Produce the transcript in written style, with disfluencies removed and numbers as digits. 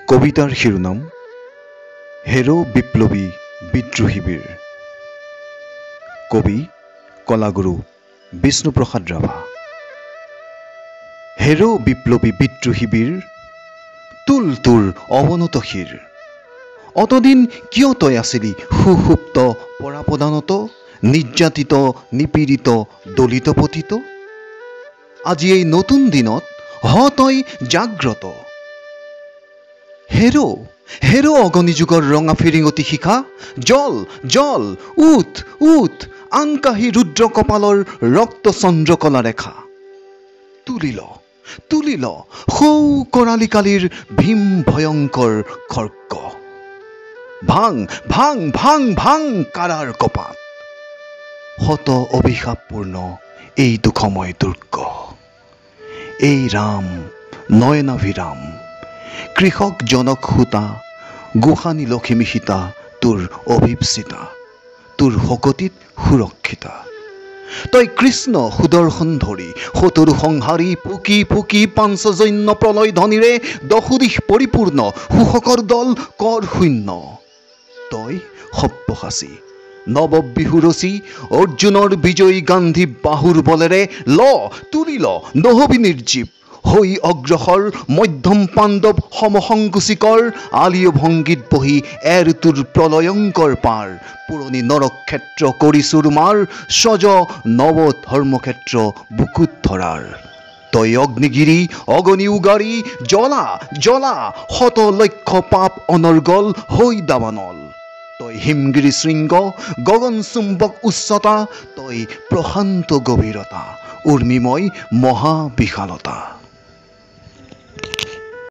কবিতাৰ শিৰোনাম হেৰো বিপ্লৱী বিদ্ৰোহীবীৰ। কবি কলাগুৰু বিষ্ণুপ্ৰসাদ ৰাভা। হেৰো বিপ্লৱী বিদ্ৰোহীবীৰ, তুল তোৰ অৱনত শিৰ। অতদিন কিয় তই আছিলি সুসুপ্ত পৰাপদানত, নিৰ্যাতিত নিপীড়িত দলিত পতিত? আজি এই নতুন দিনত তই জাগ্ৰত। হেৰো হেৰো অগণি যুগৰ ৰঙা ফিৰিঙতি শিখা, জল জল উঠ উঠ আনকাহী ৰুদ্ৰ কপালৰ ৰক্ত চন্দ্ৰকলা ৰেখা। তুলিল তুলিল সৌ কৰালি কালিৰ ভীম ভয়ংকৰ খৰ্গ। ভাং ভাং ভাং ভাং কাৰাৰ কপাত, শত অভিশাপপূৰ্ণ এই দুখময় দুৰ্গ। এই ৰাম নয়নাভিৰাম, কৃষক জনক সূতা, গোসানী লখিমী সীতা তোৰ অভিপ্সিতা, তোৰ শকতিত সুৰক্ষিতা। তই কৃষ্ণ সুদৰ্শন ধৰি, শতৰু সংহাৰী ফুকি ফুকি পাঞ্চজন্য প্ৰলয় ধ্বনিৰে দশোদিশ পৰিপূৰ্ণ শোষকৰ দল কৰ শূন্য। তই সব্যসাচী নৱবিহু ৰচি, অৰ্জুনৰ বিজয়ী গান্ধী বাহুৰ বলেৰে তুলিল নহবি নিৰ্জীৱ হৈ অগ্ৰসৰ। মধ্যম পাণ্ডৱ সমসংকুচিকৰ, আলীয় ভংগীত বহি তোৰ প্ৰলয়ংকৰ পাৰ। পুৰণি নৰক্ষেত্ৰ কৰি চুৰমাৰ, স্বজ নৱ ধৰ্মক্ষেত্ৰ বুকুত ধৰাৰ। তই অগ্নিগিৰি অগণি উগাৰি, জ্বলা জ্বলা শত লক্ষ পাপ অনৰ্গল হৈ দাৱানল। তই হিমগিৰি শৃংগ গগন চুম্বক উচ্চতা, তই প্ৰশান্ত গভীৰতা উৰ্মিময় মহাবিশালতা।